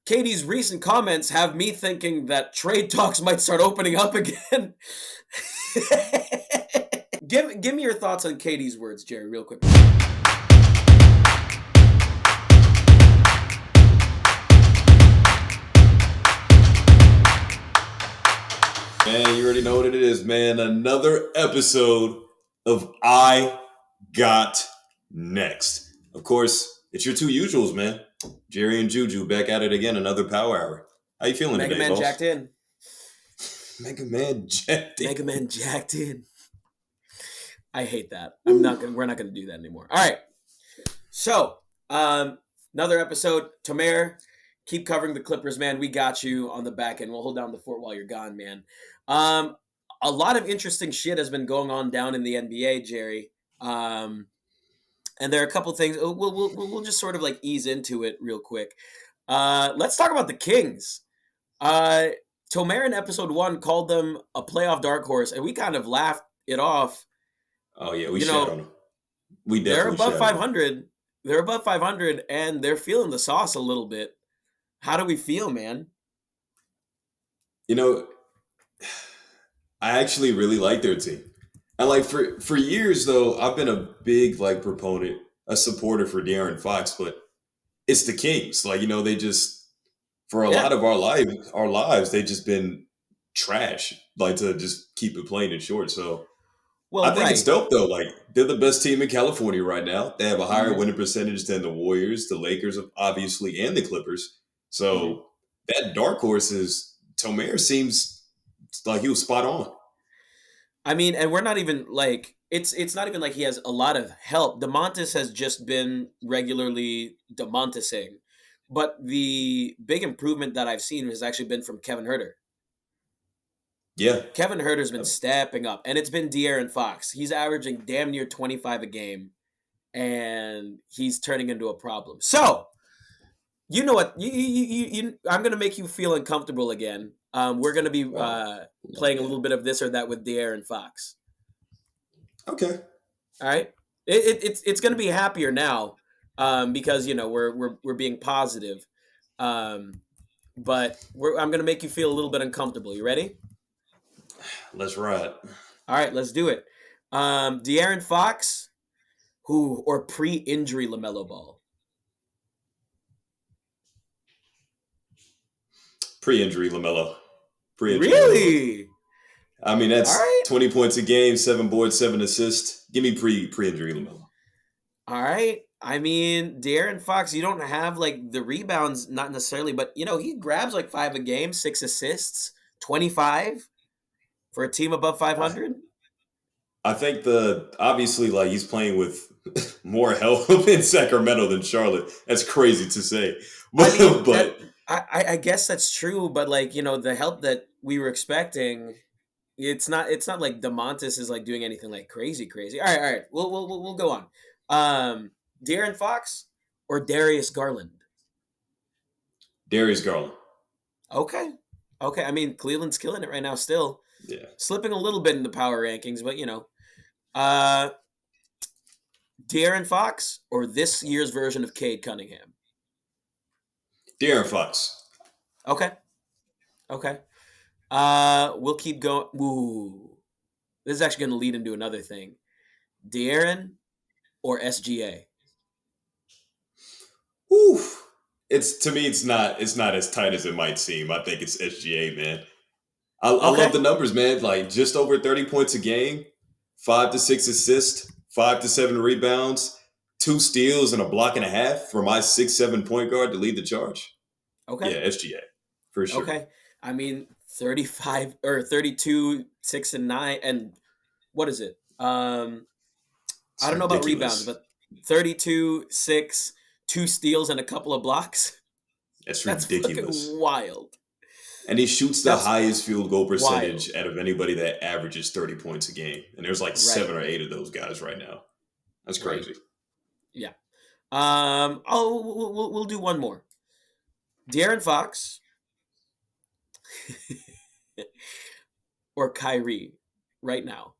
Katie's recent comments have me thinking that trade talks might start opening up again. Give me your thoughts on Katie's words, Jerry, real quick. Man, you already know what it is, man. Another episode of I Got Next. Of course, it's your two usuals, man. Jerry and Juju back at it again, another power hour. How you feeling Mega today, Man boss? jacked in. Mega Man jacked in. Mega Man jacked in. I hate that. We're not gonna do that anymore. All right. So, another episode. Tomer, keep covering the Clippers, man. We got you on the back end. We'll hold down the fort while you're gone, man. A lot of interesting shit has been going on down in the NBA, Jerry. And there are a couple things. We'll just sort of like ease into it real quick. Let's talk about the Kings. Tomer in episode 1 called them a playoff dark horse, and we kind of laughed it off. Oh yeah, we shot on them. We definitely they're above shot 500. They're above 500, and they're feeling the sauce a little bit. How do we feel, man? You know, I actually really like their team. And like for years though, I've been a big like proponent, a supporter for De'Aaron Fox, but it's the Kings. Like, you know, they just for a lot of our lives, they've just been trash. Like to just keep it plain and short. So I think it's dope though. Like they're the best team in California right now. They have a higher winning percentage than the Warriors, the Lakers, obviously, and the Clippers. So that dark horse is Tomer seems like he was spot on. I mean, and we're not even like it's not even like he has a lot of help. DeMontis has just been regularly DeMontising, but the big improvement that I've seen has actually been from Kevin Huerter. Yeah. Kevin Huerter's been stepping up, and it's been De'Aaron Fox. He's averaging damn near 25 a game, and he's turning into a problem. So, you know what? I'm going to make you feel uncomfortable again. We're going to be playing a little bit of this or that with De'Aaron Fox. Okay. All right. It's going to be happier now because, you know, we're being positive. But I'm going to make you feel a little bit uncomfortable. You ready? Let's ride. All right, let's do it. De'Aaron Fox, or pre-injury LaMelo Ball? Pre-injury LaMelo. Really? LaMelo. I mean, that's 20 points a game, 7 boards, 7 assists. Give me pre-injury LaMelo. All right. I mean, De'Aaron Fox, you don't have like the rebounds, not necessarily, but you know, he grabs like 5 a game, 6 assists, 25. For a team above 500? I think obviously like he's playing with more help in Sacramento than Charlotte. That's crazy to say. But I guess that's true, but like, you know, the help that we were expecting, it's not like DeMontis is like doing anything like crazy. All right. We'll go on. De'Aaron Fox or Darius Garland? Darius Garland. Okay. I mean, Cleveland's killing it right now still. Yeah. Slipping a little bit in the power rankings, but you know. De'Aaron Fox or this year's version of Cade Cunningham? De'Aaron Fox. Okay. We'll keep going. Ooh. This is actually going to lead into another thing. De'Aaron or SGA? Oof. To me, it's not as tight as it might seem. I think it's SGA, man. I love the numbers, man. Like just over 30 points a game, 5 to 6 assists, 5 to 7 rebounds, 2 steals, and a block and a half for my 6'7" point guard to lead the charge. Okay. Yeah, SGA for sure. Okay. I mean, 35 or 32, 6 and 9, and what is it? I don't know about rebounds, but 32, 6, 2 steals, and a couple of blocks. That's ridiculous. Fucking wild. And he shoots the highest field goal percentage out of anybody that averages 30 points a game. And there's like 7 or 8 of those guys right now. That's crazy. Yeah. We'll do one more. De'Aaron Fox or Kyrie right now?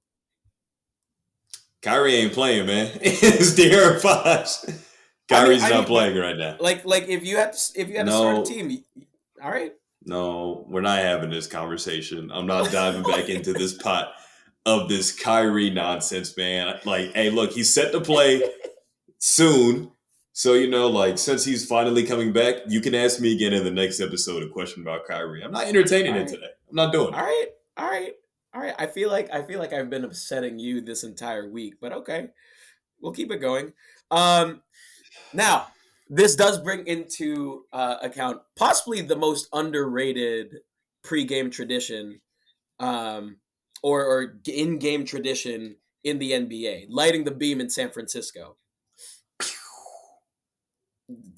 Kyrie ain't playing, man. It's De'Aaron Fox. Kyrie's not playing right now. Like if you had to start a team, All right. No, we're not having this conversation. I'm not diving back into this pot of this Kyrie nonsense, man. Like, hey, look, he's set to play soon. So, like, since he's finally coming back, you can ask me again in the next episode a question about Kyrie. I'm not entertaining All it right. today. I'm not doing All it. right. All right. All right. I feel like I've been upsetting you this entire week, but okay. We'll keep it going. Now, this does bring into account possibly the most underrated pre-game tradition, or in-game tradition in the NBA, lighting the beam in San Francisco.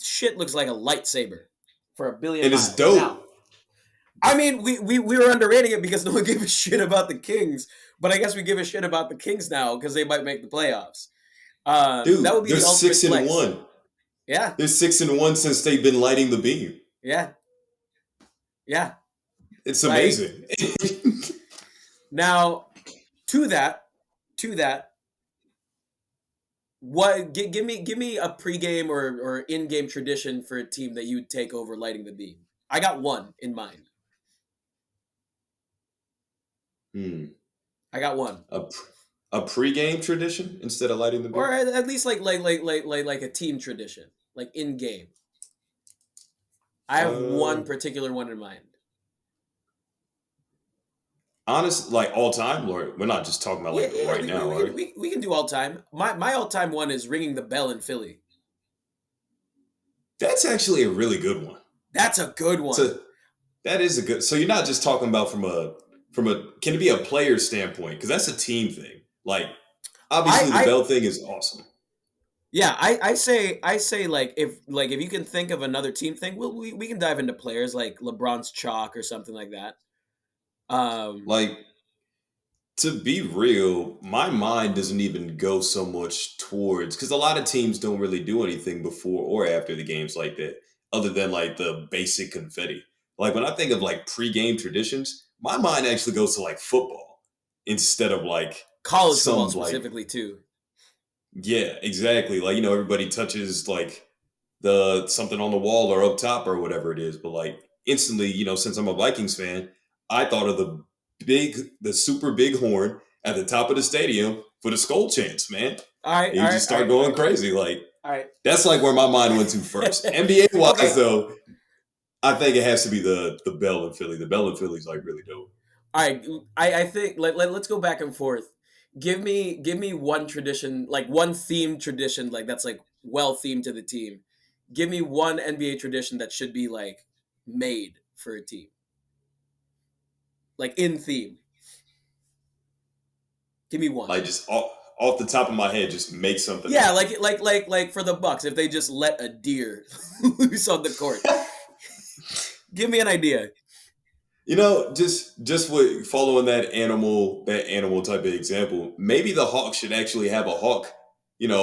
Shit looks like a lightsaber for a billion And it's miles. Now, dope. I mean, we were underrating it because no one gave a shit about the Kings, but I guess we give a shit about the Kings now because they might make the playoffs. That would Dude, be they're the ultimate six and flex. one. Yeah, They're 6-1 since they've been lighting the beam. yeah, yeah. It's Like amazing. now, to that, what give me a pregame or in-game tradition for a team that you would take over lighting the beam. I got one in mind. Hmm. I got one, A, a pregame tradition instead of lighting the or beam? at least like a team tradition, like in game. I have Uh, one particular one in mind. honest, like all time, or we're not just talking about Yeah, like yeah, right we, we, now, we, are can, we? we can do all time. My all time one is ringing the bell in Philly. That's actually a really good one. That's a good one. So that is a good. So you're not just talking about from a can it be a player standpoint? Because that's a team thing. Like I, obviously the I bell thing is awesome. Yeah, I say like if you can think of another team thing, we can dive into players like LeBron's chalk or something like that. Um, Like to be real, my mind doesn't even go so much towards because a lot of teams don't really do anything before or after the games like that, other than like the basic confetti. Like when I think of like pre-game traditions, my mind actually goes to like football instead of like college football some like specifically too. yeah, exactly. Like everybody touches like the something on the wall or up top or whatever it is, but like instantly, since I'm a Vikings fan, I thought of the super big horn at the top of the stadium for the skull chants, man. All right, And all you right, just all start right, all going right, crazy. Like all right. that's like where my mind went to first. NBA wise Okay, though, I think it has to be the Bell in Philly. The Bell in Philly is like really dope. all right. I think let's go back and forth. Give me one tradition, like one themed tradition, like that's like well themed to the team. Give me one NBA tradition that should be like made for a team, like in theme. Give me one. Like just off the top of my head, just make something Yeah, up. like for the Bucks, if they just let a deer loose on the court, give me an idea. Just with following that animal type of example, maybe the Hawks should actually have a hawk,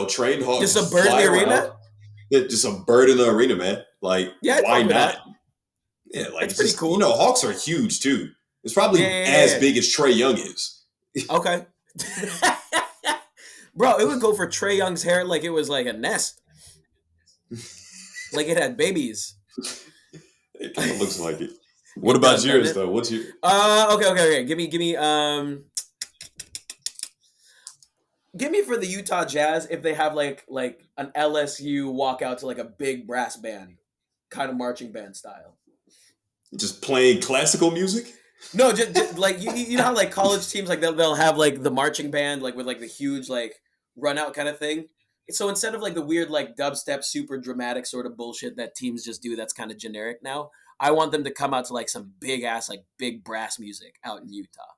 trained hawk Just a just bird in fly the around. arena. Yeah, just a bird in the arena, man. Like, Yeah, I'd why fuck with not? that. Yeah, like That's it's pretty just cool. hawks are huge too. It's Yeah, probably yeah, as yeah, big as Trey Young is. yeah. Okay. Bro, it would go for Trey Young's hair like it was like a nest, like it had babies. It kind of looks like it. What It about does, doesn't yours it? though? What's your Okay. Give me for the Utah Jazz if they have like an LSU walk out to like a big brass band, kind of marching band style. just playing classical music? No, just like you know how like college teams like they'll have like the marching band like with like the huge like run out kind of thing. So instead of like the weird like dubstep super dramatic sort of bullshit that teams just do that's kind of generic now, I want them to come out to like some big ass like big brass music out in Utah.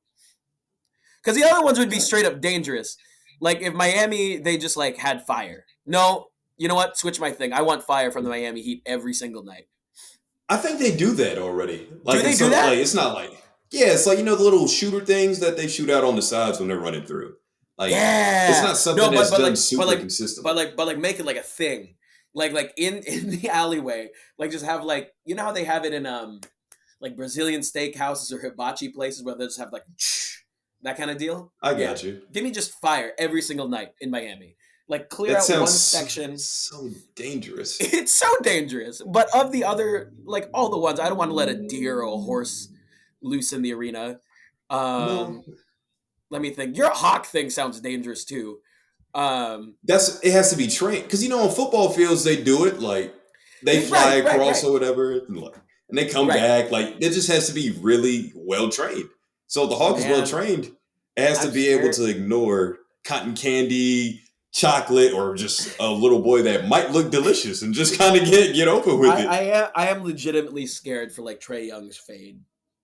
Because the other ones would be straight up dangerous. Like if Miami they just like had fire. No, you know what? Switch my thing. I want fire from the Miami Heat every single night. I think they do that already. Do Like they it's do some like that? it's not like yeah, it's like the little shooter things that they shoot out on the sides when they're running through. Like it's Yeah. not something No, but that's but done like but super like consistently. but like make it like a thing. Like in the alleyway, like just have like you know how they have it in like Brazilian steakhouses or hibachi places where they just have like that kind of deal. I Yeah. got you. Give me just fire every single night in Miami. Like clear That out one sounds section. so dangerous. It's so dangerous. But of the other, like all the ones, I don't want to let a deer or a horse loose in the arena. No, Let me think. Your hawk thing sounds dangerous too. it has to be trained because on football fields they do it like they fly Right, right, across right, or whatever, and they come right. back. Like it just has to be really well trained. So if the hawk is well Man, trained, it has to I'm be able scared. to ignore cotton candy, chocolate, or just a little boy that might look delicious and just kind of get over with it. I am legitimately scared for like Trae Young's fade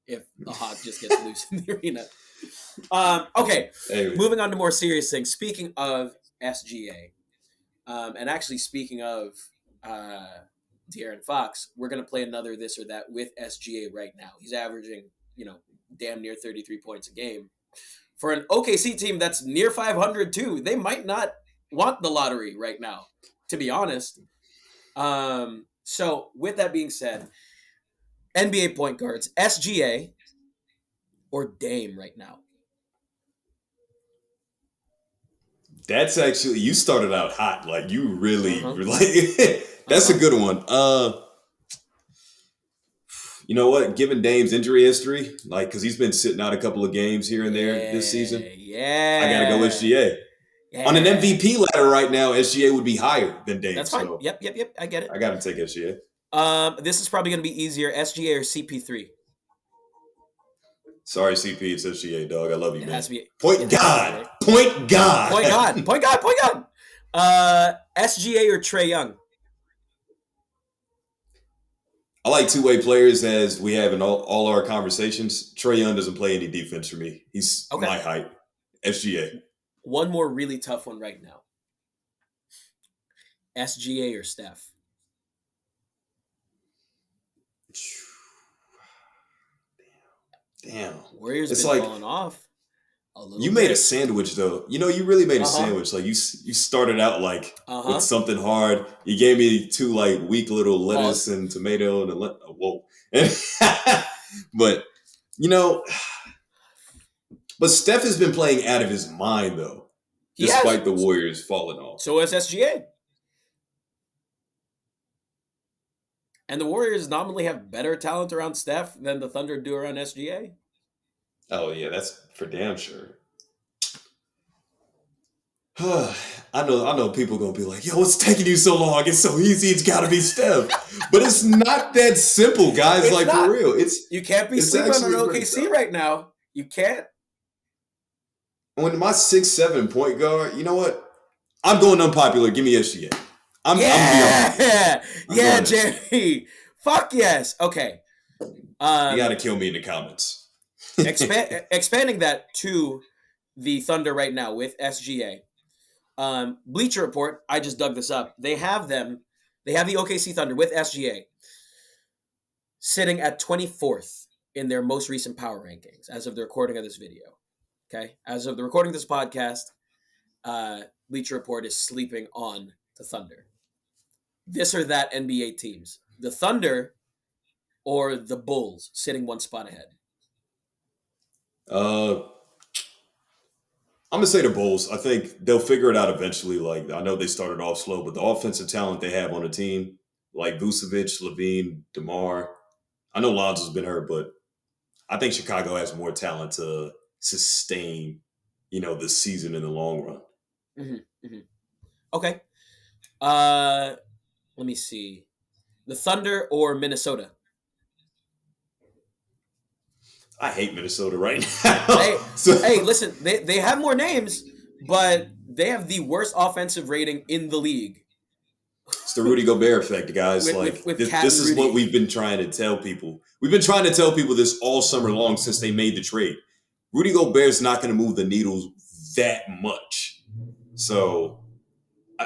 if the hawk just gets loose in the arena. Okay, Hey, moving on to more serious things. Speaking of SGA, and actually speaking of De'Aaron Fox, we're gonna play another this or that with SGA right now. He's averaging, damn near 33 points a game for an OKC team that's near 500 too. They might not want the lottery right now, to be honest. So with that being said, NBA point guards, SGA or Dame right now? that's actually you started out hot. Like you really Uh-huh. like that's a good one. You know what? Given Dame's injury history, like because he's been sitting out a couple of games here and there this season, I gotta go Yeah. SGA. On an Yeah. MVP ladder right now, SGA would be higher than Dame, That's fine. so Yep. I get it. I gotta take SGA. This is probably going to be easier. SGA or CP3? Sorry, CP, it's SGA, dog. I love you, It man. has to be. Point It has to be, God, right? point God. Point God. Point God. Point God. SGA or Trae Young? I like two-way players as we have in all our conversations. Trae Young doesn't play any defense for me. He's Okay. my height. SGA. One more really tough one right now. SGA or Steph? Damn. Warriors It's been like falling off a little you bit. made a sandwich though. You really made a Uh-huh. sandwich. Like you started out like Uh-huh. with something hard. You gave me two like weak little lettuce Pause. and tomato and whoa. But but Steph has been playing out of his mind though, He has. despite the Warriors falling off. So is SGA. And the Warriors nominally have better talent around Steph than the Thunder do around SGA. Oh yeah, that's for damn sure. I know people gonna be like, yo, what's taking you so long? It's so easy, it's gotta be Steph. But it's not that simple, guys. It's like not. for real. You can't be It's sleeping on actually pretty OKC tough. right now. You can't. When my 6'7" point guard, you know what? I'm going unpopular. Give me SGA. I'm being unpopular. Yeah, Jerry. Fuck yes. Okay. You gotta kill me in the comments. Expanding that to the Thunder right now with SGA. Bleacher Report, I just dug this up. They have the OKC Thunder with SGA sitting at 24th in their most recent power rankings as of the recording of this video. Okay? As of the recording of this podcast, Bleacher Report is sleeping on the Thunder. This or that NBA teams. The Thunder or the Bulls sitting one spot ahead. I'm gonna say the Bulls. I think they'll figure it out eventually. Like I know they started off slow, but the offensive talent they have on the team, like Vucevic, Levine, DeMar. I know Lonzo's been hurt, but I think Chicago has more talent to sustain, the season in the long run. Mm-hmm. Okay. Let me see. The Thunder or Minnesota? I hate Minnesota right now. Hey, listen, they have more names, but they have the worst offensive rating in the league. It's the Rudy Gobert effect, guys. With this is what we've been trying to tell people. We've been trying to tell people this all summer long since they made the trade. Rudy Gobert's not going to move the needles that much. So,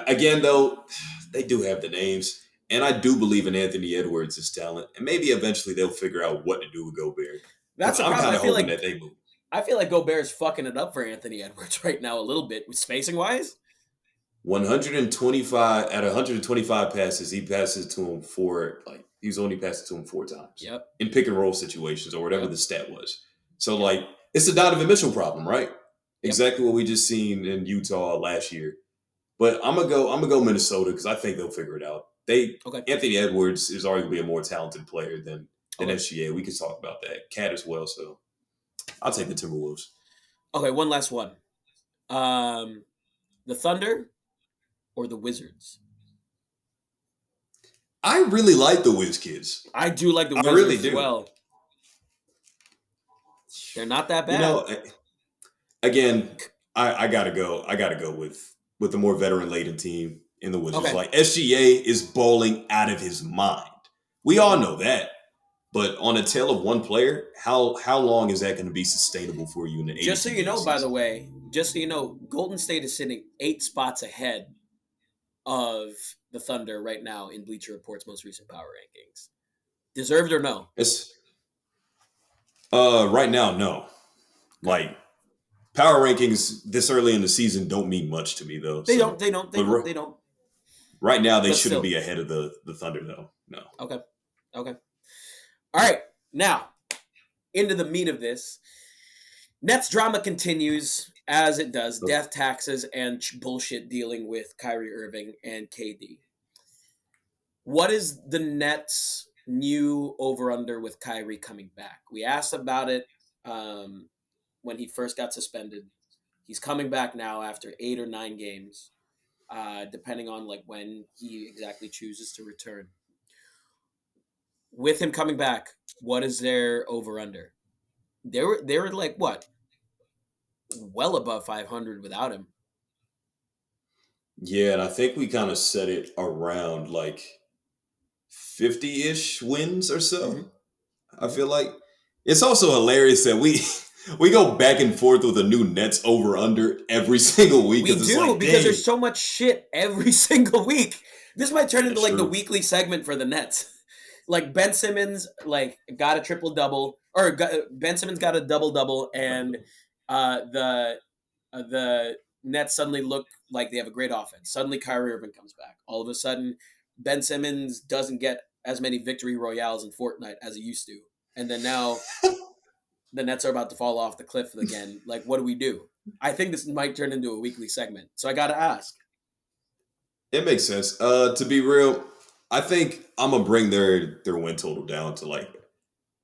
again, though, they do have the names. And I do believe in Anthony Edwards' talent. And maybe eventually they'll figure out what to do with Gobert. That's the I'm problem. kind of hoping that they move. I feel like Gobert's fucking it up for Anthony Edwards right now a little bit with spacing wise. 125 passes, he passes to him he's only passed it to him 4 times. Yep. In pick and roll situations or whatever the stat was. So it's the Donovan Mitchell problem, right? Yep. Exactly what we just seen in Utah last year. But I'm gonna go Minnesota because I think they'll figure it out. Okay. Anthony Edwards is arguably a more talented player than Okay. SGA. We could talk about that. Cat as well. So I'll take the Timberwolves. Okay, one last one. The Thunder or the Wizards? I really like the Wiz kids. I do like the I Wizards really as do. well. They're not that bad. You know, again, I gotta go. I gotta go with the more veteran laden team in the Wizards. Okay. Like SGA is balling out of his mind. We all know that. But on a tail of one player, how long is that going to be sustainable for you in an 82 Just so you know, by the season? way, just so you know, Golden State is sitting 8 spots ahead of the Thunder right now in Bleacher Report's most recent power rankings. Deserved or no? It's right now, no. Like power rankings this early in the season don't mean much to me though. They So, don't. right now, they But shouldn't still. be ahead of the Thunder though. No. Okay. All right. Now, into the meat of this. Nets drama continues as it does. Death taxes and bullshit dealing with Kyrie Irving and KD. What is the Nets' new over-under with Kyrie coming back? We asked about it when he first got suspended. He's coming back now after 8 or 9 games, depending on like when he exactly chooses to return. With him coming back, what is their over-under? They were like what? Well above 500 without him. Yeah, and I think we kind of set it around like 50-ish wins or so. Mm-hmm. I feel like it's also hilarious that we go back and forth with a new Nets over under every single week. We do because there's so much shit every single week. This might turn into like the weekly segment for the Nets. Like Ben Simmons got a triple double, or Ben Simmons got a double double, and the Nets suddenly look like they have a great offense. Suddenly Kyrie Irving comes back. All of a sudden, Ben Simmons doesn't get as many victory royales in Fortnite as he used to. And then now the Nets are about to fall off the cliff again. Like, what do we do? I think this might turn into a weekly segment. So I got to ask. It makes sense. To be real, I think I'm going to bring their win total down to like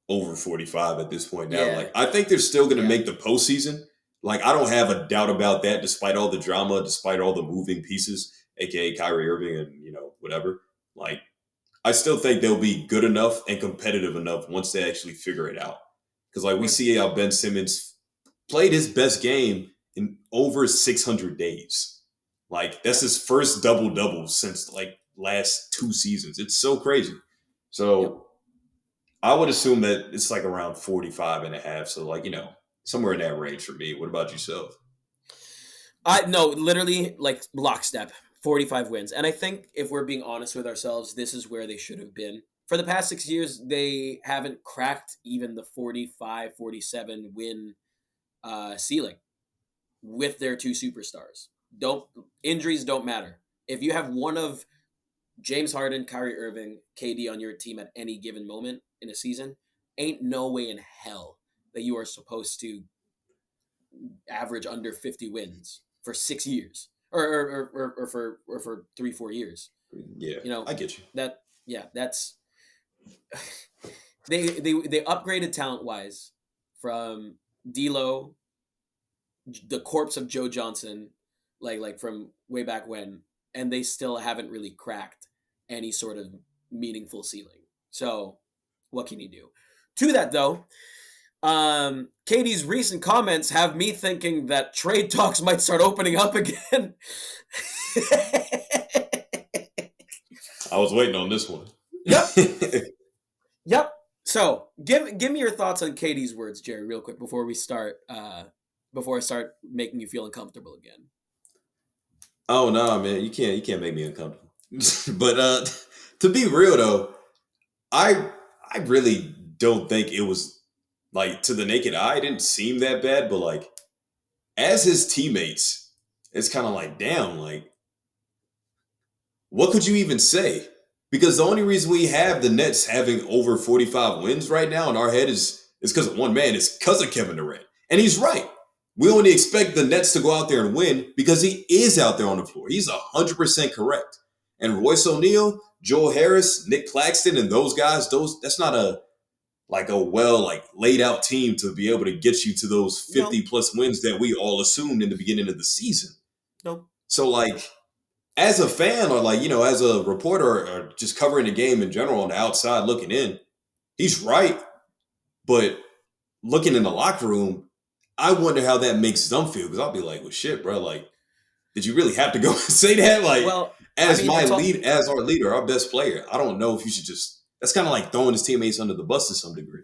over 45 at this point now. Yeah. Like, I think they're still going to make the postseason. Like, I don't have a doubt about that, despite all the drama, despite all the moving pieces, aka Kyrie Irving and, whatever. Like, I still think they'll be good enough and competitive enough once they actually figure it out. Because, like, we see how Ben Simmons played his best game in over 600 days. Like, that's his first double-double since, like, last 2 seasons. It's so crazy. So, I would assume that it's, like, around 45 and a half. So, like, somewhere in that range for me. What about yourself? No, literally like lockstep, 45 wins. And I think if we're being honest with ourselves, this is where they should have been. For the past 6 years, they haven't cracked even the 45, 47 win ceiling with their 2 superstars. Injuries don't matter. If you have one of James Harden, Kyrie Irving, KD on your team at any given moment in a season, ain't no way in hell that you are supposed to average under 50 wins for 6 years or for 3-4 years. Yeah, I get you. That's they upgraded talent wise from D'Lo, the corpse of Joe Johnson, like from way back when, and they still haven't really cracked any sort of meaningful ceiling. So what can you do? To that though, Katie's recent comments have me thinking that trade talks might start opening up again. I was waiting on this one. Yep. So give me your thoughts on Katie's words, Jerry, real quick before we start. Before I start making you feel uncomfortable again. Oh no, man, you can't make me uncomfortable. But to be real though, I really don't think it was like to the naked eye, it didn't seem that bad, but like as his teammates, it's kind of like, damn, like what could you even say? Because the only reason we have the Nets having over 45 wins right now in our head is because of one man, it's because of Kevin Durant. And he's right. we only expect the Nets to go out there and win because he is out there on the floor. He's 100% correct. And Royce O'Neal, Joel Harris, Nick Claxton, and those guys, that's not a laid out team to be able to get you to those 50 plus wins that we all assumed in the beginning of the season. No. So like as a fan or as a reporter or just covering the game in general on the outside looking in, he's right. But looking in the locker room, I wonder how that makes them feel because I'll be like, well, shit, bro, like, did you really have to go and say that? Like, as our leader, our best player, I don't know if you should just, that's kind of like throwing his teammates under the bus to some degree.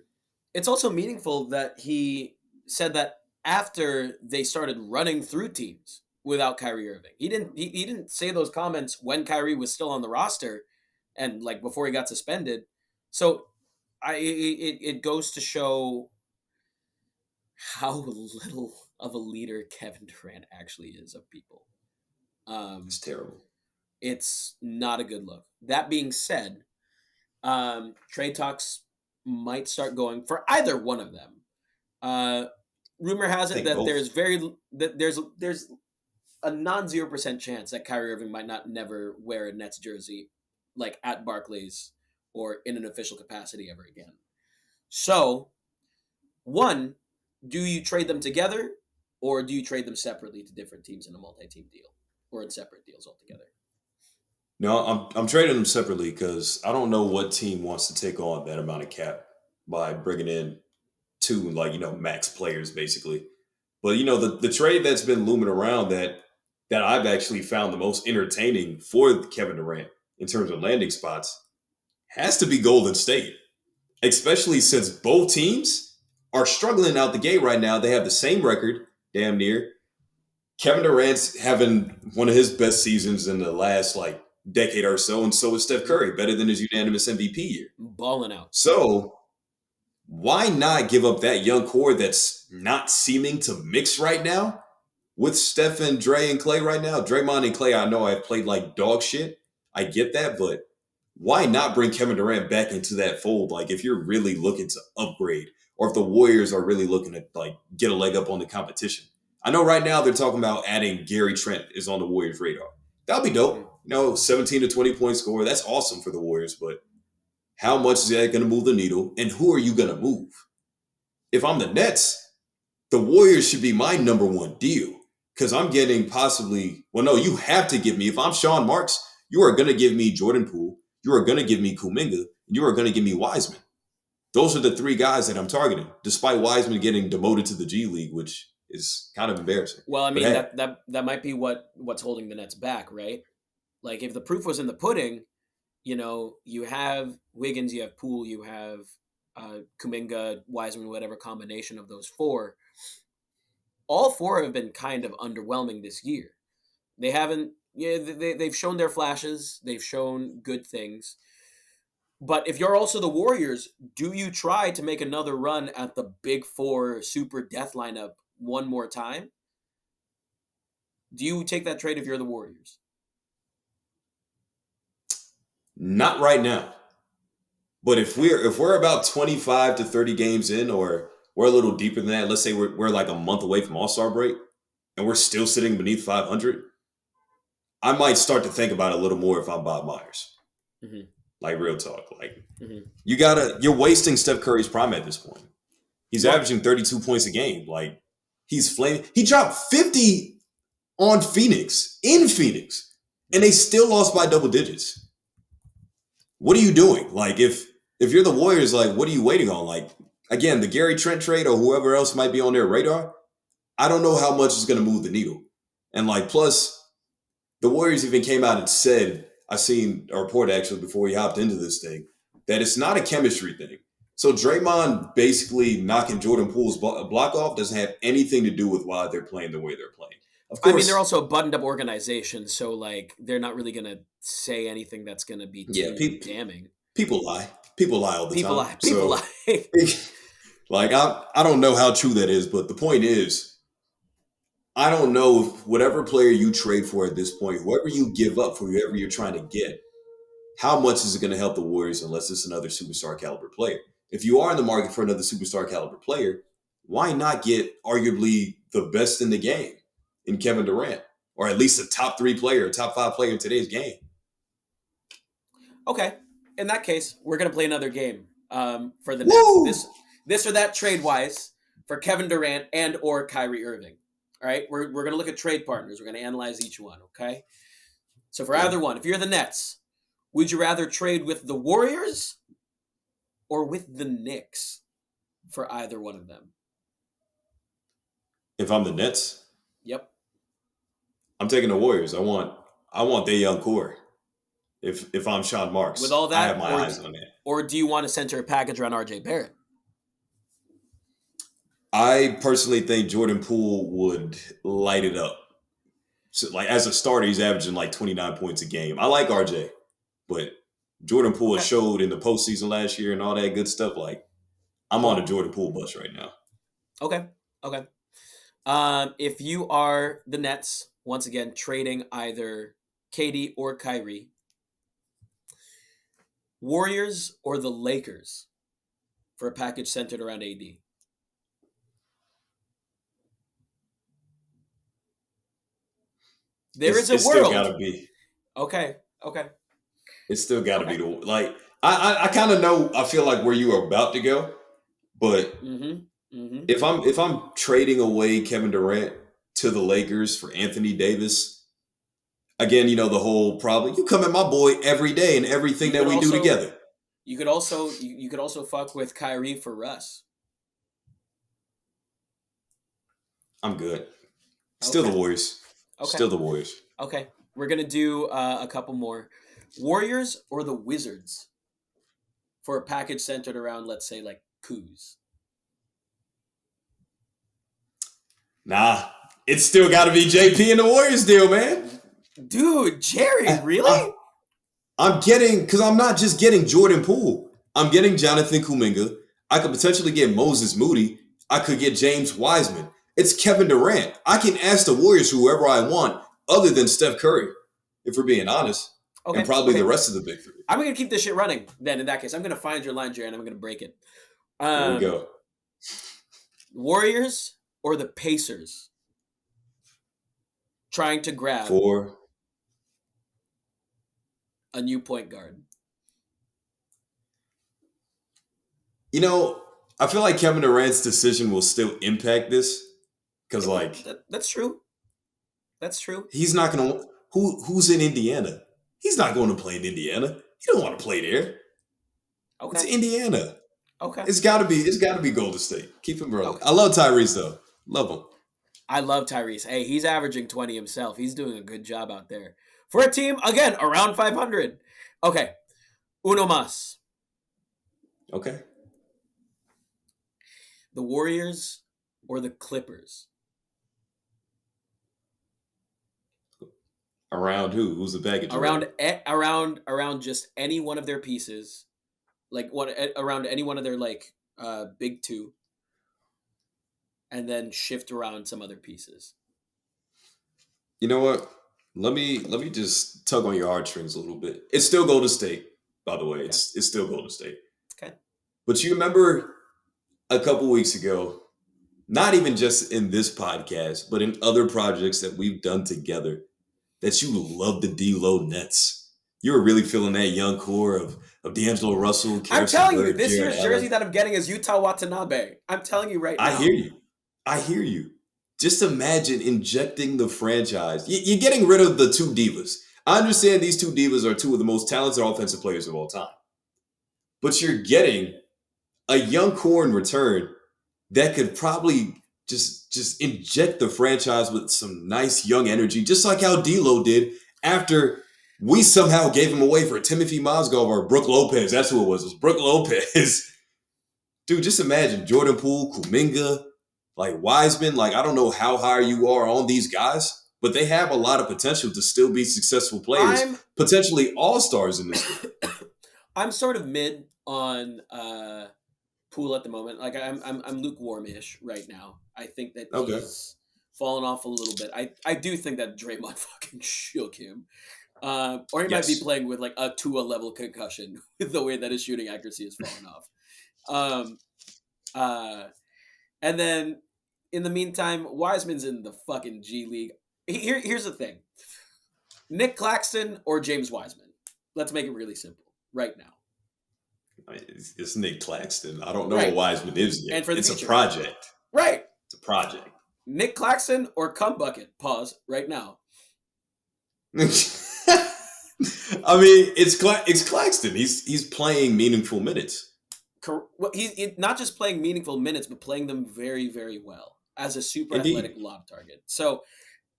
It's also meaningful that he said that after they started running through teams without Kyrie Irving. He didn't say those comments when Kyrie was still on the roster and like before he got suspended. So it goes to show how little of a leader Kevin Durant actually is of people. It's terrible. It's not a good look. That being said, trade talks might start going for either one of them. Rumor has it that both. there's a non-0% chance that Kyrie Irving might not never wear a Nets jersey like at Barclays or in an official capacity ever again. So, one, do you trade them together or do you trade them separately to different teams in a multi-team deal or in separate deals altogether? No, I'm trading them separately because I don't know what team wants to take on that amount of cap by bringing in two max players basically. But the trade that's been looming around that I've actually found the most entertaining for Kevin Durant in terms of landing spots has to be Golden State, especially since both teams are struggling out the gate right now. They have the same record, damn near. Kevin Durant's having one of his best seasons in the last decade or so, and so is Steph Curry, better than his unanimous MVP year. Balling out. So why not give up that young core that's not seeming to mix right now with Steph and Dre and Clay right now? Draymond and Clay, I know have played like dog shit. I get that, but why not bring Kevin Durant back into that fold? Like if you're really looking to upgrade or if the Warriors are really looking to get a leg up on the competition. I know right now they're talking about adding Gary Trent is on the Warriors' radar. That'll be dope. 17 to 20 point score. That's awesome for the Warriors, but how much is that going to move the needle? And who are you going to move? If I'm the Nets, the Warriors should be my number one deal because I'm getting you have to give me, if I'm Sean Marks, you are going to give me Jordan Poole, you are going to give me Kuminga, and you are going to give me Wiseman. Those are the three guys that I'm targeting, despite Wiseman getting demoted to the G League, which is kind of embarrassing. Well, I mean, that might be what's holding the Nets back, right? Like if the proof was in the pudding, you have Wiggins, you have Poole, you have Kuminga, Wiseman, whatever combination of those four. All four have been kind of underwhelming this year. They haven't. They've shown their flashes. They've shown good things. But if you're also the Warriors, do you try to make another run at the Big Four super death lineup one more time? Do you take that trade if you're the Warriors? Not right now. But if we're about 25 to 30 games in, or we're a little deeper than that, let's say we're like a month away from All-Star break, and we're still sitting beneath 500, I might start to think about it a little more if I'm Bob Myers. Mm-hmm. Like real talk. Like you're wasting Steph Curry's prime at this point. He's averaging 32 points a game. Like he's flaming. He dropped 50 on Phoenix, in Phoenix, and they still lost by double digits. What are you doing? Like if you're the Warriors, like what are you waiting on? Like again, the Gary Trent trade or whoever else might be on their radar, I don't know how much is going to move the needle. And plus the Warriors even came out and said, I seen a report actually before he hopped into this thing, that it's not a chemistry thing. So Draymond basically knocking Jordan Poole's block off doesn't have anything to do with why they're playing the way they're playing. Of course, I mean, they're also a buttoned-up organization, so they're not really going to say anything that's going to be too damning. People lie. People lie all the time. People lie. I don't know how true that is, but the point is, I don't know if whatever player you trade for at this point, whoever you give up for whoever you're trying to get, how much is it going to help the Warriors unless it's another superstar caliber player? If you are in the market for another superstar caliber player, why not get arguably the best in the game in Kevin Durant, or at least a top 3 player, top 5 player in today's game. Okay. In that case, we're going to play another game for the Woo! Nets. This or that trade-wise for Kevin Durant and or Kyrie Irving. All right? We're going to look at trade partners. We're going to analyze each one, okay? So for either one, if you're the Nets, would you rather trade with the Warriors or with the Knicks for either one of them? If I'm the Nets, Yep. I'm taking the Warriors. I want their young core. If I'm Sean Marks, With all that, I have my eyes on that. Or do you want to center a package around RJ Barrett? I personally think Jordan Poole would light it up. So, like, as a starter, he's averaging like 29 points a game. I like RJ, but Jordan Poole showed in the postseason last year and all that good stuff. Like, I'm on a Jordan Poole bus right now. Okay. If you are the Nets, once again, trading either KD or Kyrie, Warriors or the Lakers for a package centered around AD? It's a world. Still gotta be. Okay. It's still gotta be like I kind of know. I feel like where you are about to go, but if I'm trading away Kevin Durant to the Lakers for Anthony Davis, again, the whole problem. You come at my boy every day and everything that we do together. You could also fuck with Kyrie for Russ. I'm good. Still the Warriors. Okay. Still the Warriors. Okay. We're going to do a couple more. Warriors or the Wizards for a package centered around, let's say, like Kuz? Nah. It's still got to be JP and the Warriors deal, man. Dude, Jerry, really? Because I'm not just getting Jordan Poole. I'm getting Jonathan Kuminga. I could potentially get Moses Moody. I could get James Wiseman. It's Kevin Durant. I can ask the Warriors whoever I want other than Steph Curry, if we're being honest. Okay. And probably the rest of the big 3. I'm going to keep this shit running then in that case. I'm going to find your line, Jerry, and I'm going to break it. There we go. Warriors or the Pacers trying to grab for a new point guard? I feel like Kevin Durant's decision will still impact this because, that's true. That's true. He's not going to. Who's in Indiana? He's not going to play in Indiana. He don't want to play there. Okay. It's Indiana. Okay. It's got to be Golden State. Keep him rolling. Okay. I love Tyrese though. Love him. I love Tyrese. Hey, he's averaging 20 himself. He's doing a good job out there for a team again around 500. Okay. Uno mas. Okay. The Warriors or the Clippers? Around who? Who's the package? Around just any one of their pieces, around any one of their big 2, and then shift around some other pieces. You know what? Let me just tug on your heartstrings a little bit. It's still Golden State, by the way. Okay. It's still Golden State. Okay. But you remember a couple weeks ago, not even just in this podcast, but in other projects that we've done together, that you love the D-Lo Nets. You were really feeling that young core of D'Angelo Russell. I'm telling you, this year's jersey that I'm getting is Yuta Watanabe. I'm telling you right now. I hear you. Just imagine injecting the franchise. You're getting rid of the 2 divas. I understand these 2 divas are 2 of the most talented offensive players of all time. But you're getting a young core in return that could probably just inject the franchise with some nice young energy, just like how D'Lo did after we somehow gave him away for Timothy Mozgov or Brook Lopez. That's who it was. It was Brook Lopez. Dude, just imagine Jordan Poole, Kuminga, Wiseman. I don't know how high you are on these guys, but they have a lot of potential to still be successful players, potentially all-stars in this league. I'm sort of mid on Poole at the moment. I'm lukewarm-ish right now. I think that he's fallen off a little bit. I do think that Draymond fucking shook him. Or he might be playing with a Tua level concussion with the way that his shooting accuracy has fallen off. And then In the meantime, Wiseman's in the fucking G League. Here's the thing: Nick Claxton or James Wiseman. Let's make it really simple right now. I mean, it's Nick Claxton. I don't know Right. what Wiseman is yet. And for the It's future. a project. Right. It's a project. Nick Claxton or Cum Bucket. Pause right now. I mean, it's Claxton. He's playing meaningful minutes. Well, he's not just playing meaningful minutes, but playing them very, very well as a super athletic lob target. So,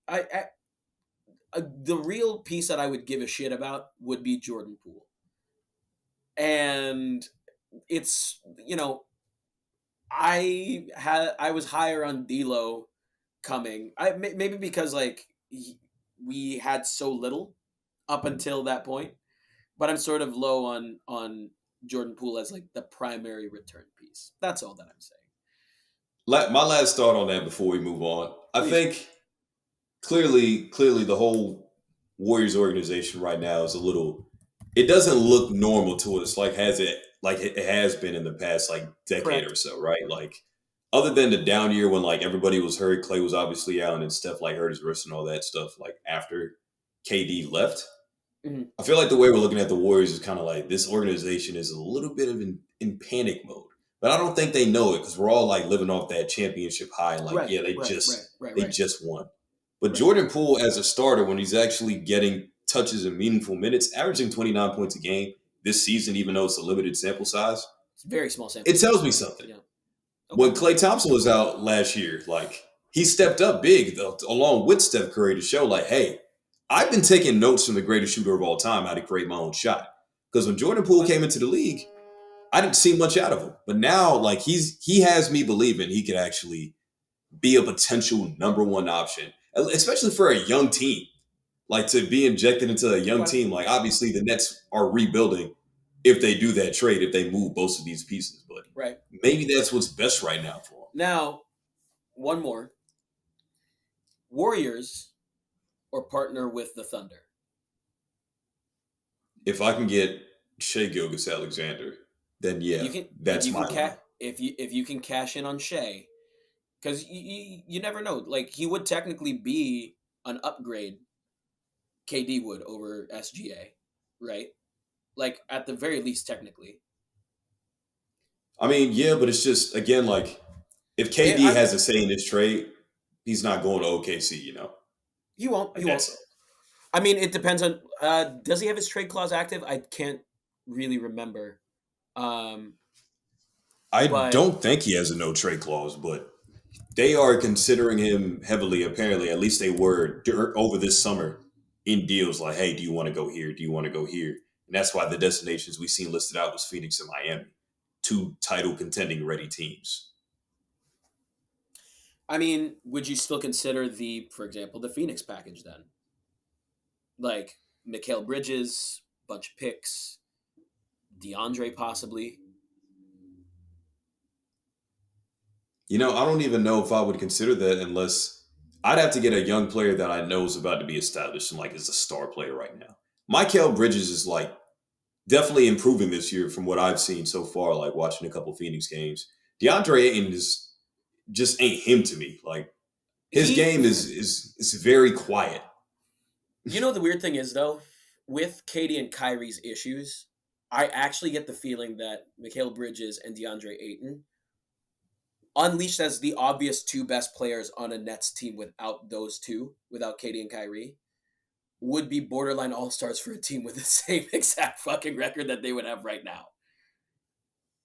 the real piece that I would give a shit about would be Jordan Poole, and it's I was higher on D'Lo coming. Maybe because we had so little up until that point, but I'm sort of low on Jordan Poole as like the primary return piece. That's all that I'm saying. My last thought on that before we move on. I think clearly the whole Warriors organization right now is a little. It doesn't look normal to us like it has been in the past like decade Correct. or so, right? Like other than the down year when like everybody was hurt, Clay was obviously out, and then Steph like hurt his wrist and all that stuff. Like after KD left, Mhm. I feel like the way we're looking at the Warriors is kind of like this organization is a little bit of in panic mode. But I don't think they know it because we're all like living off that championship high. And like, they just won. But Jordan Poole as a starter, when he's actually getting touches and meaningful minutes, averaging 29 points a game this season, even though it's a limited sample size, it's very small sample. It tells me something. Yeah. Okay. When Klay Thompson was out last year, like he stepped up big along with Steph Curry to show like, hey, I've been taking notes from the greatest shooter of all time how to create my own shot. Because when Jordan Poole came into the league, I didn't see much out of him. But now, like he has me believing he could actually be a potential number one option, especially for a young team. Like to be injected into a young team. Like obviously the Nets are rebuilding if they do that trade, if they move both of these pieces. But maybe that's what's best right now for them. Now, one more. Warriors or partner with the Thunder? If I can get Shai Gilgeous-Alexander, then yeah, that's my line. If you can cash in on Shai, because you never know. Like he would technically be an upgrade. KD would over SGA, right? Like at the very least, technically. I mean, yeah, but it's just again like if KD has a say in this trade, he's not going to OKC. He won't. He won't. I mean, it depends on. Does he have his trade clause active? I can't really remember. I don't think he has a no trade clause, but they are considering him heavily. Apparently, at least they were over this summer in deals like, hey, do you want to go here? Do you want to go here? And that's why the destinations we seen listed out was Phoenix and Miami, 2 title contending ready teams. I mean, would you still consider for example, the Phoenix package then? Like Mikal Bridges, bunch of picks, DeAndre possibly. I don't even know if I would consider that unless I'd have to get a young player that I know is about to be established and like is a star player right now. Mikal Bridges is like definitely improving this year from what I've seen so far, like watching a couple Phoenix games. DeAndre Ayton just ain't him to me. Like his game is very quiet. The weird thing is though, with KD and Kyrie's issues, I actually get the feeling that Mikal Bridges and DeAndre Ayton, unleashed as the obvious 2 best players on a Nets team without those two, without KD and Kyrie, would be borderline all-stars for a team with the same exact fucking record that they would have right now.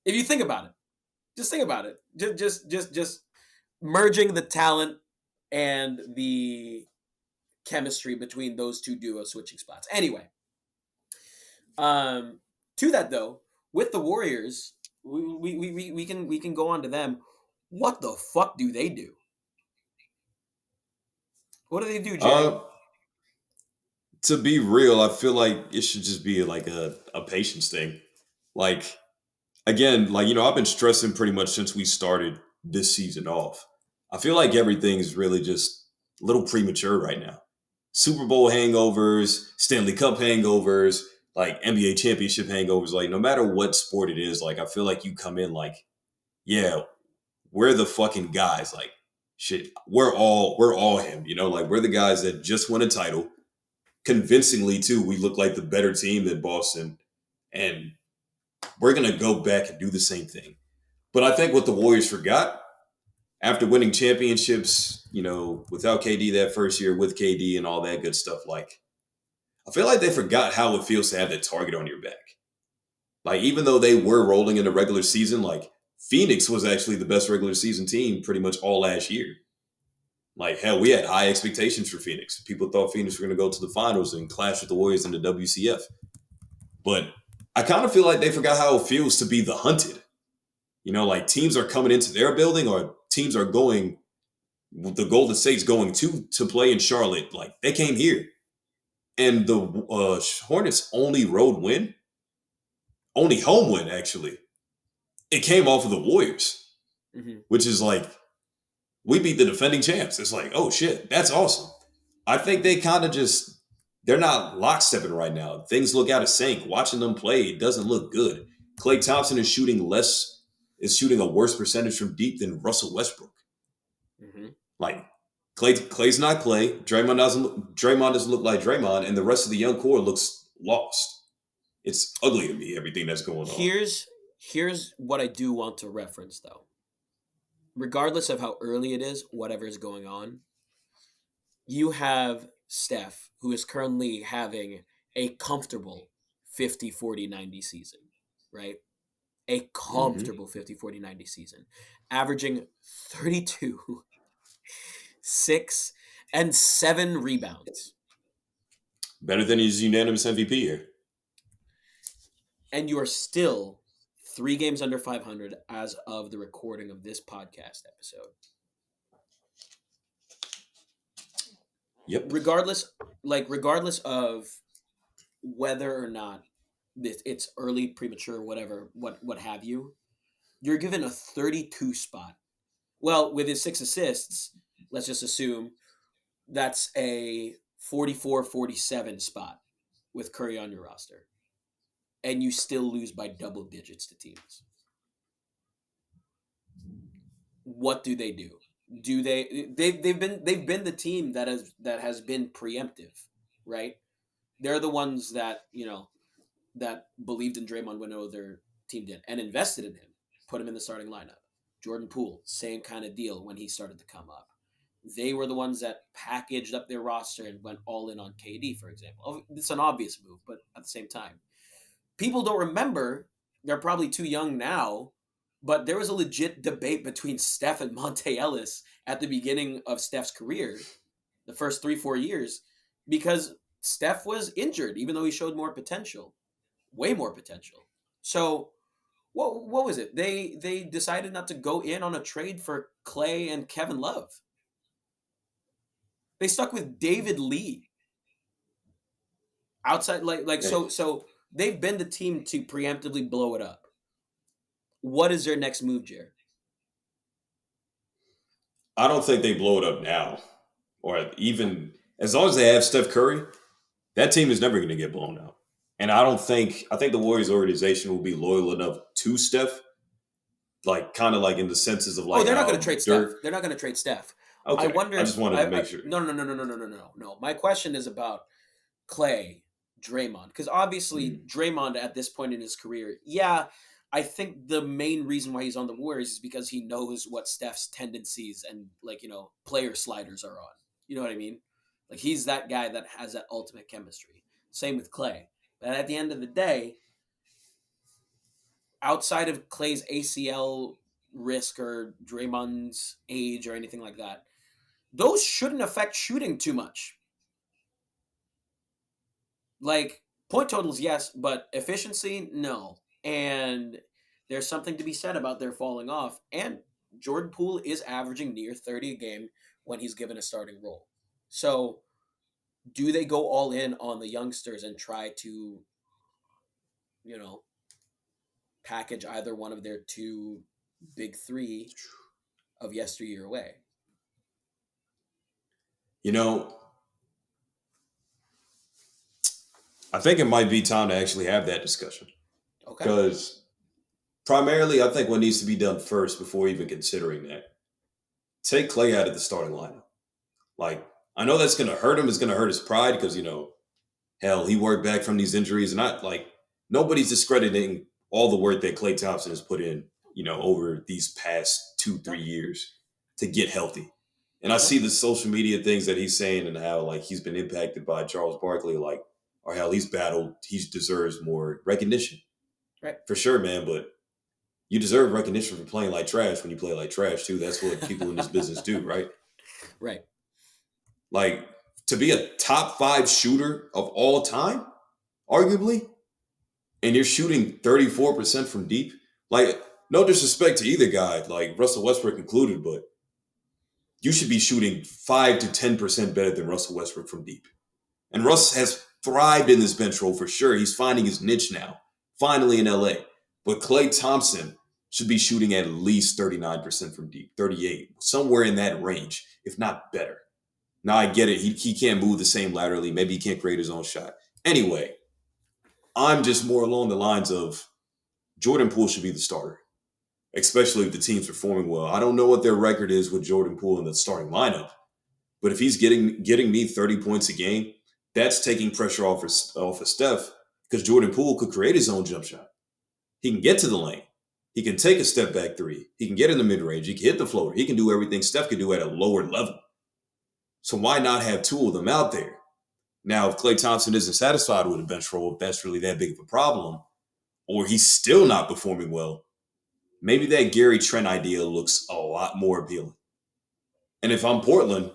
If you think about it. Just think about it. Just merging the talent and the chemistry between those 2 duos switching spots. Anyway, to that though, with the Warriors, we can go on to them. What the fuck do they do? What do they do, Jay? To be real, I feel like it should just be like a patience thing. Like, again, like, I've been stressing pretty much since we started this season off. I feel like everything's really just a little premature right now. Super Bowl hangovers, Stanley Cup hangovers, like NBA championship hangovers. Like, no matter what sport it is, like, I feel like you come in like, yeah, we're the fucking guys. Like, shit, we're all him. Like we're the guys that just won a title convincingly too. We look like the better team than Boston, and we're gonna go back and do the same thing. But I think what the Warriors forgot after winning championships, without KD that first year, with KD and all that good stuff, like I feel like they forgot how it feels to have that target on your back. Like even though they were rolling in the regular season, like Phoenix was actually the best regular season team pretty much all last year. Like hell, we had high expectations for Phoenix. People thought Phoenix were going to go to the finals and clash with the Warriors in the WCF. But I kind of feel like they forgot how it feels to be the hunted. Like teams are coming into their building or teams are going, the Golden State's going to play in Charlotte. Like they came here. And the Hornets' only road win, only home win actually, it came off of the Warriors, which is like, we beat the defending champs. It's like, oh shit, that's awesome. I think they kind of just, they're not lockstepping right now. Things look out of sync. Watching them play, it doesn't look good. Klay Thompson is shooting a worse percentage from deep than Russell Westbrook. Like, Klay's not Klay. Draymond doesn't look like Draymond, and the rest of the young core looks lost. It's ugly to me, everything that's going on. Here's what I do want to reference, though. Regardless of how early it is, whatever is going on, you have Steph, who is currently having a comfortable 50, 40, 90 season, right? A comfortable 50, 40, 90 season, averaging 32, 6, and 7 rebounds. Better than his unanimous MVP here. And you are still 3 games under 500 as of the recording of this podcast episode. Yep. Regardless of whether or not it's early, premature, whatever, what have you, you're given a 32 spot. Well, with his 6 assists, let's just assume that's a 44-47 spot with Curry on your roster. And you still lose by double digits to teams. What do they do? They've been the team that has been preemptive, right? They're the ones that that believed in Draymond when no other team did and invested in him, put him in the starting lineup. Jordan Poole, same kind of deal when he started to come up. They were the ones that packaged up their roster and went all in on KD, for example. It's an obvious move, but at the same time, people don't remember. They're probably too young now, but there was a legit debate between Steph and Monte Ellis at the beginning of Steph's career, the first 3-4 years, because Steph was injured, even though he showed more potential, way more potential. So what was it? They decided not to go in on a trade for Klay and Kevin Love. They stuck with David Lee. Outside, so they've been the team to preemptively blow it up. What is their next move, Jared? I don't think they blow it up now. Or even, as long as they have Steph Curry, that team is never going to get blown out. And I think the Warriors organization will be loyal enough to Steph, like kind of like in the senses of like. Oh, they're not going to trade Steph. They're not going to trade Steph. Okay. I wonder. I just wanted to make sure. No. My question is about Klay, Draymond, because obviously Draymond at this point in his career, I think the main reason why he's on the Warriors is because he knows what Steph's tendencies and player sliders are on. You know what I mean? Like he's that guy that has that ultimate chemistry. Same with Klay. But at the end of the day, outside of Klay's ACL risk or Draymond's age or anything like that, those shouldn't affect shooting too much. Like point totals, yes, but efficiency, no. And there's something to be said about their falling off. And Jordan Poole is averaging near 30 a game when he's given a starting role. So do they go all in on the youngsters and try to, package either one of their 2 big 3 of yesteryear away? I think it might be time to actually have that discussion. Okay. Because primarily, I think what needs to be done first before even considering that, take Clay out of the starting lineup. Like, I know that's going to hurt him. It's going to hurt his pride because, hell, he worked back from these injuries. And nobody's discrediting all the work that Klay Thompson has put in, over these past 2-3 years to get healthy. And I see the social media things that he's saying and how, he's been impacted by Charles Barkley, or how he's battled, he deserves more recognition. Right. For sure, man. But you deserve recognition for playing like trash when you play like trash, too. That's what people in this business do, right? Right. Like, to be a top 5 shooter of all time, arguably, and you're shooting 34% from deep, no disrespect to either guy, Russell Westbrook included, but you should be shooting 5 to 10% better than Russell Westbrook from deep. And Russ has thrived in this bench role for sure. He's finding his niche now, finally in LA. But Klay Thompson should be shooting at least 39% from deep, 38, somewhere in that range, if not better. Now, I get it. He can't move the same laterally. Maybe he can't create his own shot. Anyway, I'm just more along the lines of Jordan Poole should be the starter, especially if the team's performing well. I don't know what their record is with Jordan Poole in the starting lineup, but if he's getting me 30 points a game, that's taking pressure off of Steph, because Jordan Poole could create his own jump shot. He can get to the lane. He can take a step back three. He can get in the mid-range. He can hit the floater. He can do everything Steph can do at a lower level. So why not have two of them out there? Now, if Klay Thompson isn't satisfied with a bench role, if that's really that big of a problem, or he's still not performing well, maybe that Gary Trent idea looks a lot more appealing. And if I'm Portland,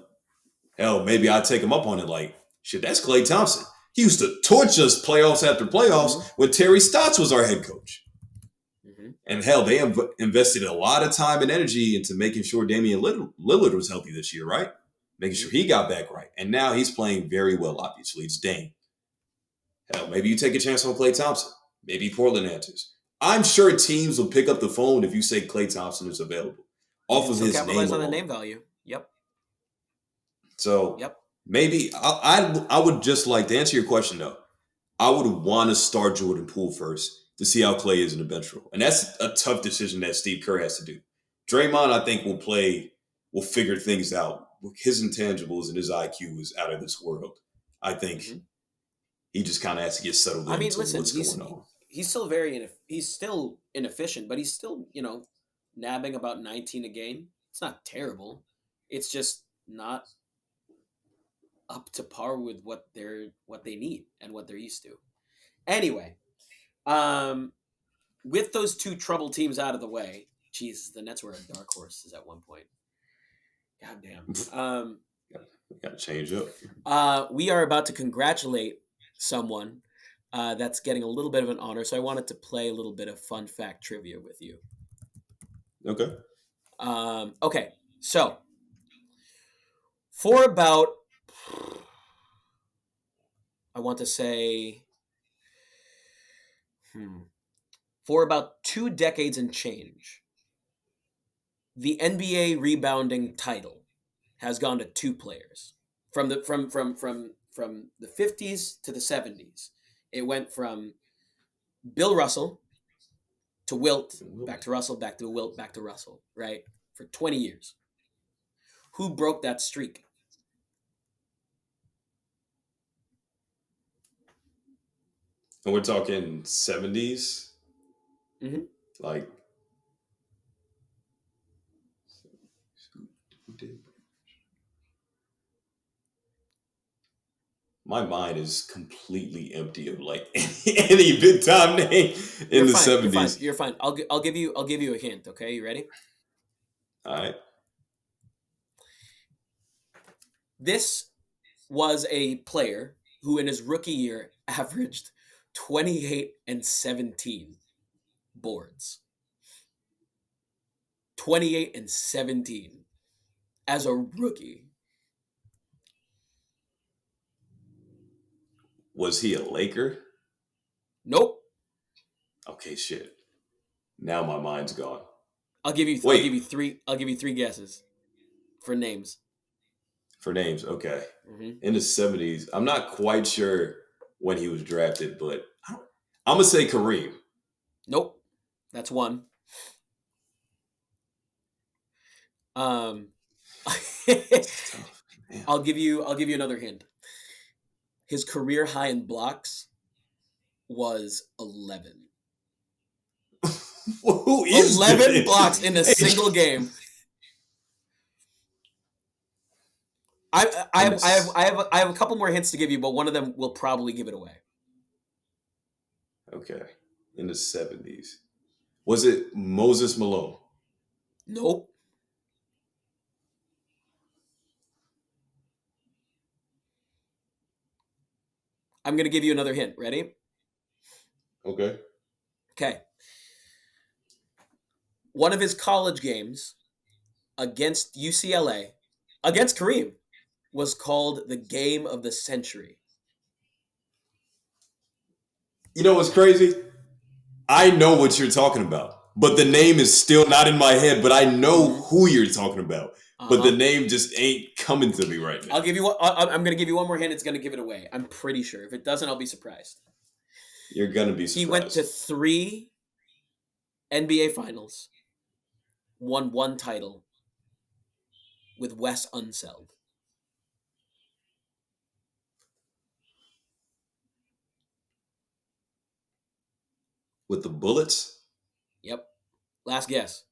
hell, maybe I'd take him up on it. Shit, that's Klay Thompson. He used to torch us playoffs after playoffs when Terry Stotts was our head coach. And hell, they invested a lot of time and energy into making sure Damian Lillard was healthy this year, right? Making sure he got back right. And now he's playing very well, obviously. It's Dame. Hell, maybe you take a chance on Klay Thompson. Maybe Portland answers. I'm sure teams will pick up the phone if you say Klay Thompson is available. Off of his name capitalize on the alone. name value. Yep. So maybe I would just like to answer your question, though. I would want to start Jordan Poole first to see how Klay is in the bench role. And that's a tough decision that Steve Kerr has to do. Draymond, I think, will figure things out. His intangibles and his IQ is out of this world. I think he just kind of has to get settled into what's going on. He's still he's still inefficient, but he's still, nabbing about 19 a game. It's not terrible. It's just not up to par with what they need and what they're used to. Anyway, with those two trouble teams out of the way, Jesus, the Nets were a dark horses at one point. God damn. Got to change up. We are about to congratulate someone that's getting a little bit of an honor, so I wanted to play a little bit of fun fact trivia with you. Okay. Okay, so for about, I want to say, for about 2 decades and change, the NBA rebounding title has gone to 2 players from the 50s to the 70s. It went from Bill Russell to Wilt, back to Russell, back to Wilt, back to Russell, right? For 20 years. Who broke that streak? And we're talking 70s? Mm-hmm. Who did? My mind is completely empty of any big time name in the 70s. You're fine. I'll give you a hint. Okay, you ready? All right. This was a player who, in his rookie year, averaged 28 and 17 boards. 28 and 17 as a rookie. Was he a Laker? Nope. Okay, shit. Now my mind's gone. I'll give you 3 guesses for names. For names, okay. In the 70s, I'm not quite sure when he was drafted, but I'm gonna say Kareem. Nope. That's one. It's tough. Damn. I'll give you another hint. His career high in blocks was 11. Who is 11 this? blocks in a Hey, single game. I have a couple more hints to give you, but one of them will probably give it away. Okay. In the 70s. Was it Moses Malone? Nope. I'm going to give you another hint. Ready? Okay. Okay. One of his college games against UCLA, against Kareem, was called the game of the century. You know what's crazy? I know what you're talking about, but the name is still not in my head, but I know who you're talking about. But the name just ain't coming to me right now. I'll give you one. I'm going to give you one more hint. It's going to give it away. I'm pretty sure. If it doesn't, I'll be surprised. You're going to be surprised. He went to 3 NBA finals, won 1 title with Wes Unseld. With the Bullets? Yep. Last guess.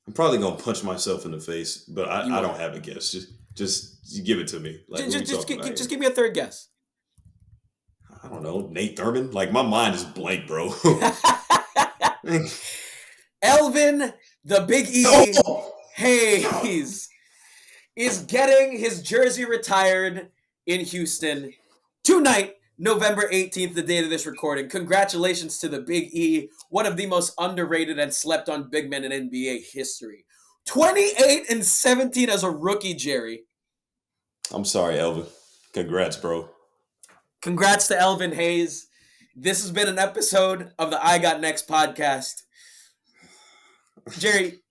I'm probably going to punch myself in the face, but I won't. don't have a guess. Just give it to me. Like, Just give me a third guess. I don't know. Nate Thurman? Like, my mind is blank, bro. Elvin, the Big E Hayes is getting his jersey retired in Houston tonight, November 18th, the date of this recording. Congratulations to the Big E, one of the most underrated and slept on big men in NBA history. 28-17 as a rookie, Jerry. I'm sorry, Elvin. Congrats, bro. Congrats to Elvin Hayes. This has been an episode of the I Got Next podcast. Jerry,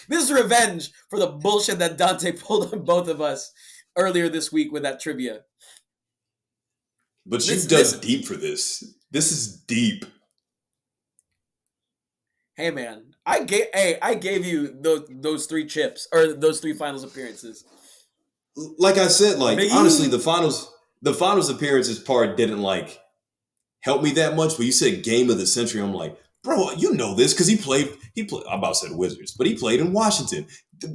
this is revenge for the bullshit that Dante pulled on both of us earlier this week with that trivia. But you've dug deep for this. This is deep. Hey man, I gave you those 3 chips or those 3 finals appearances. Like I said, like honestly, the finals appearances part didn't like help me that much. But you said game of the century, I'm like, bro, you know this because he played. I'm about to say the Wizards, but he played in Washington.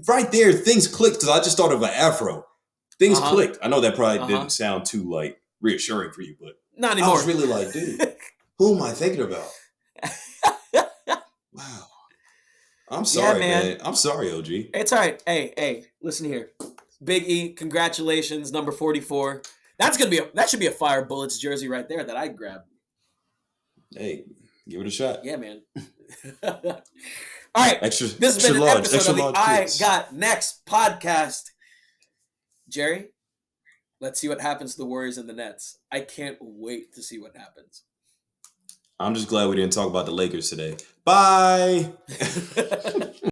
Right there, things clicked because I just thought of an afro. Things clicked. I know that probably didn't sound too like reassuring for you, but not anymore. I was really like, dude, who am I thinking about? Wow. I'm sorry, man. I'm sorry, OG. It's all right. Hey, listen here. Big E, congratulations, number 44. That should be a Fire Bullets jersey right there that I'd grab. Hey, give it a shot. Yeah, man. All right. This has been an episode of the I Got Next podcast. Jerry, let's see what happens to the Warriors and the Nets. I can't wait to see what happens. I'm just glad we didn't talk about the Lakers today. Bye.